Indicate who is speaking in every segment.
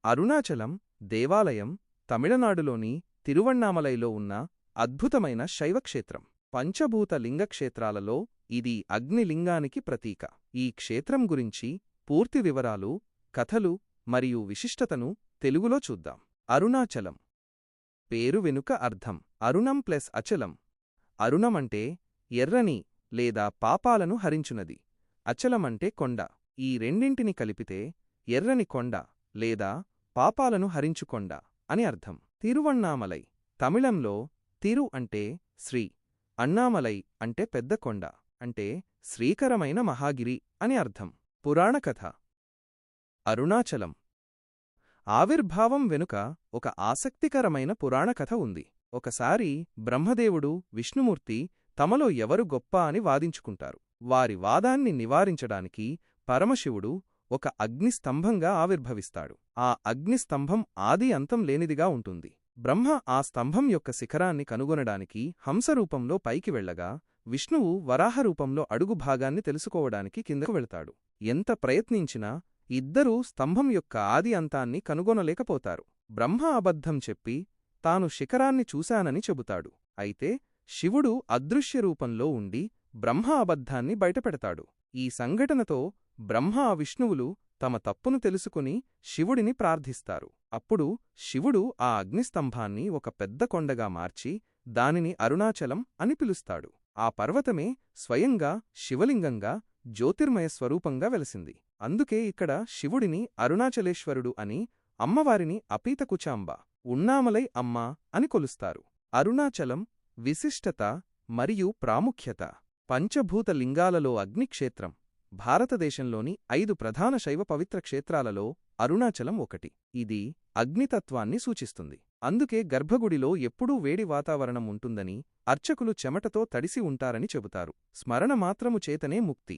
Speaker 1: అరుణాచలం దేవాలయం తమిళనాడులోని తిరువణ్ణామలైలో ఉన్న అద్భుతమైన శైవక్షేత్రం. పంచభూత లింగక్షేత్రాలలో ఇది అగ్నిలింగానికి ప్రతీక. ఈ క్షేత్రం గురించి పూర్తి వివరాలు, కథలు మరియు విశిష్టతను తెలుగులో చూద్దాం. అరుణాచలం పేరు వెనుక అర్థం. అరుణం ప్లస్ అచలం. అరుణమంటే ఎర్రని లేదా పాపాలను హరించునది. అచలమంటే కొండ. ఈ రెండింటిని కలిపితే ఎర్రని కొండ లేదా పాపాలను హరించుకొండ అని అర్థం. తిరువణ్ణామలై తమిళంలో తిరు అంటే శ్రీ, అన్నామలై అంటే పెద్ద కొండ అంటే శ్రీకరమైన మహాగిరి అని అర్థం. పురాణకథ. అరుణాచలం ఆవిర్భావం వెనుక ఒక ఆసక్తికరమైన పురాణకథ ఉంది. ఒకసారి బ్రహ్మదేవుడు, విష్ణుమూర్తి తమలో ఎవరు గొప్ప అని వాదించుకుంటారు. వారి వాదాన్ని నివారించడానికి పరమశివుడు ఒక అగ్నిస్తంభంగా ఆవిర్భవిస్తాడు. ఆ అగ్నిస్తంభం ఆది అంతం లేనిదిగా ఉంటుంది. బ్రహ్మ ఆ స్తంభం యొక్క శిఖరాన్ని కనుగొనడానికి హంసరూపంలో పైకి వెళ్లగా, విష్ణువు వరాహరూపంలో అడుగు భాగాన్ని తెలుసుకోవడానికి కిందకు వెళతాడు. ఎంత ప్రయత్నించినా ఇద్దరూ స్తంభం యొక్క ఆది అంతాన్ని కనుగొనలేకపోతారు. బ్రహ్మ అబద్ధం చెప్పి తాను శిఖరాన్ని చూశానని చెబుతాడు. అయితే శివుడు అదృశ్యరూపంలో ఉండి బ్రహ్మ అబద్ధాన్ని బయటపెడతాడు. ఈ సంఘటనతో బ్రహ్మ విష్ణువులు తమ తప్పును తెలుసుకుని శివుడిని ప్రార్థిస్తారు. అప్పుడు శివుడు ఆ అగ్నిస్తంభాన్ని ఒక పెద్ద కొండగా మార్చి దానిని అరుణాచలం అని పిలుస్తాడు. ఆ పర్వతమే స్వయంగా శివలింగంగా, జ్యోతిర్మయ స్వరూపంగా వెలసింది. అందుకే ఇక్కడ శివుడిని అరుణాచలేశ్వరుడు అని, అమ్మవారిని అపీతకుచాంబ, ఉన్నామలై అమ్మ అని కొలుస్తారు. అరుణాచలం విశిష్టత మరియు ప్రాముఖ్యత. పంచభూత లింగాలలో అగ్నిక్షేత్రం. భారతదేశంలోని 5 ప్రధాన శైవ పవిత్ర క్షేత్రాలలో అరుణాచలం ఒకటి. ఇది అగ్నితత్వాన్ని సూచిస్తుంది. అందుకే గర్భగుడిలో ఎప్పుడూ వేడి వాతావరణం ఉంటుందని, అర్చకులు చెమటతో తడిసి ఉంటారని చెబుతారు. స్మరణ మాత్రము చేతనే ముక్తి.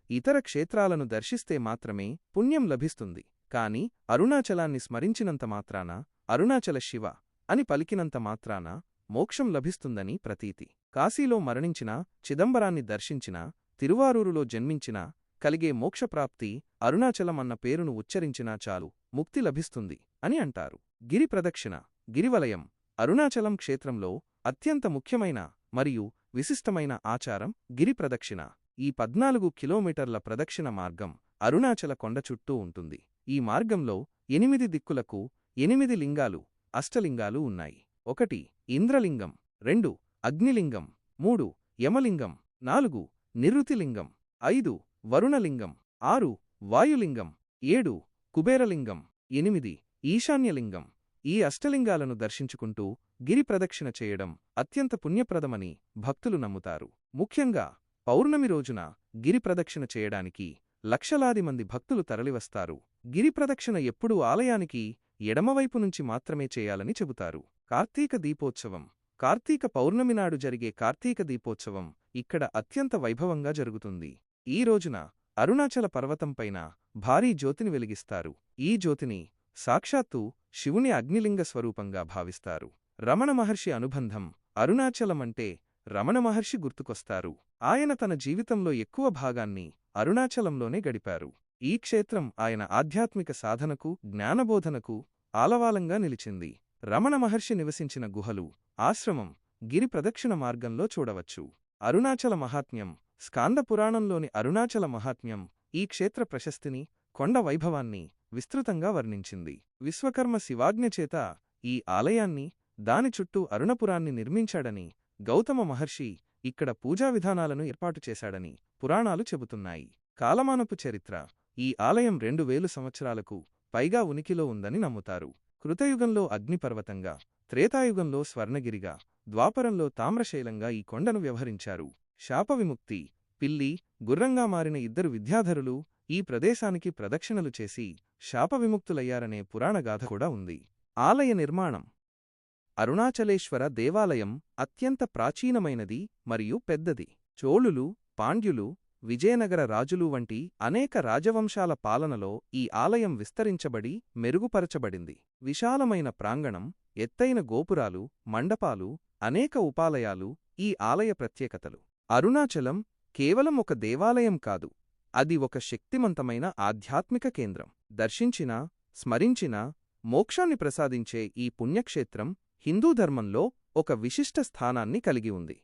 Speaker 1: ఇతర క్షేత్రాలను దర్శిస్తే మాత్రమే పుణ్యం లభిస్తుంది. కాని అరుణాచలాన్ని స్మరించినంత మాత్రాన, అరుణాచల శివ అని పలికినంత మాత్రాన మోక్షం లభిస్తుందని ప్రతీతి. కాశీలో మరణించినా, చిదంబరాన్ని దర్శించినా, తిరువారూరులో జన్మించినా కలిగే మోక్షప్రాప్తి అరుణాచలం అన్న పేరును ఉచ్చరించినా చాలు, ముక్తి లభిస్తుంది అని అంటారు. గిరి ప్రదక్షిణ. గిరివలయం అరుణాచలం క్షేత్రంలో అత్యంత ముఖ్యమైన మరియు విశిష్టమైన ఆచారం గిరి ప్రదక్షిణ. ఈ 14 కిలోమీటర్ల ప్రదక్షిణ మార్గం అరుణాచల కొండ చుట్టూ ఉంటుంది. ఈ మార్గంలో 8 దిక్కులకు 8 లింగాలు, అష్టలింగాలు ఉన్నాయి. 1 ఇంద్రలింగం, 2 అగ్నిలింగం, 3 యమలింగం, 4 నిరుతిలింగం, 5 వరుణలింగం, 6 వాయులింగం, 7 కుబేరలింగం, 8 ఈశాన్యలింగం. ఈ అష్టలింగాలను దర్శించుకుంటూ గిరి ప్రదక్షిణ చేయడం అత్యంత పుణ్యప్రదమని భక్తులు నమ్ముతారు. ముఖ్యంగా పౌర్ణమి రోజున గిరి ప్రదక్షిణ చేయడానికి లక్షలాది మంది భక్తులు తరలివస్తారు. గిరి ప్రదక్షిణ ఎప్పుడూ ఆలయానికి ఎడమవైపు నుంచి మాత్రమే చేయాలని చెబుతారు. కార్తీక దీపోత్సవం. కార్తీక పౌర్ణమి నాడు జరిగే కార్తీక దీపోత్సవం ఇక్కడ అత్యంత వైభవంగా జరుగుతుంది. ఈ రోజున అరుణాచల పర్వతంపైన భారీ జ్యోతిని వెలిగిస్తారు. ఈ జ్యోతిని సాక్షాత్తు శివుని అగ్నిలింగ స్వరూపంగా భావిస్తారు. రమణ మహర్షి అనుబంధం. అరుణాచలమంటే రమణ మహర్షి గుర్తుకొస్తారు. ఆయన తన జీవితంలో ఎక్కువ భాగాన్ని అరుణాచలంలోనే గడిపారు. ఈ క్షేత్రం ఆయన ఆధ్యాత్మిక సాధనకు, జ్ఞానబోధనకు ఆలవాలంగా నిలిచింది. రమణ మహర్షి నివసించిన గుహలు, ఆశ్రమం గిరి ప్రదక్షిణ మార్గంలో చూడవచ్చు. అరుణాచల మహాత్మ్యం. స్కాందపురాణంలోని అరుణాచల మహాత్మ్యం ఈ క్షేత్ర ప్రశస్తిని, కొండ వైభవాన్ని విస్తృతంగా వర్ణించింది. విశ్వకర్మ శివాజ్ఞచేత ఈ ఆలయాన్ని, దాని చుట్టూ అరుణపురాన్ని నిర్మించాడని, గౌతమ మహర్షి ఇక్కడ పూజా విధానాలను ఏర్పాటు చేశాడని పురాణాలు చెబుతున్నాయి. కాలమానపు చరిత్ర. ఈ ఆలయం 2000 సంవత్సరాలకు పైగా ఉనికిలో ఉందని నమ్ముతారు. కృతయుగంలో అగ్నిపర్వతంగా, త్రేతాయుగంలో స్వర్ణగిరిగా, ద్వాపరంలో తామ్రశైలంగా ఈ కొండను వ్యవహరించారు. శాపవిముక్తి. పిల్లి, గుర్రంగా మారిన 2 విద్యాధరులు ఈ ప్రదేశానికి ప్రదక్షిణలు చేసి శాపవిముక్తులయ్యారనే పురాణగాథ కూడా ఉంది. ఆలయ నిర్మాణం. అరుణాచలేశ్వర దేవాలయం అత్యంత ప్రాచీనమైనది మరియు పెద్దది. చోళులు, పాండ్యులు, విజయనగర రాజులు వంటి అనేక రాజవంశాల పాలనలో ఈ ఆలయం విస్తరించబడి మెరుగుపరచబడింది. విశాలమైన ప్రాంగణం, ఎత్తైన గోపురాలు, మండపాలు, అనేక ఉపాలయాలు ఈ ఆలయ ప్రత్యేకతలు. అరుణాచలం కేవలం ఒక దేవాలయం కాదు, అది ఒక శక్తిమంతమైన ఆధ్యాత్మిక కేంద్రం. దర్శించినా, స్మరించినా మోక్షాన్ని ప్రసాదించే ఈ పుణ్యక్షేత్రం హిందూ ధర్మంలో ఒక విశిష్ట స్థానాన్ని కలిగి ఉంది.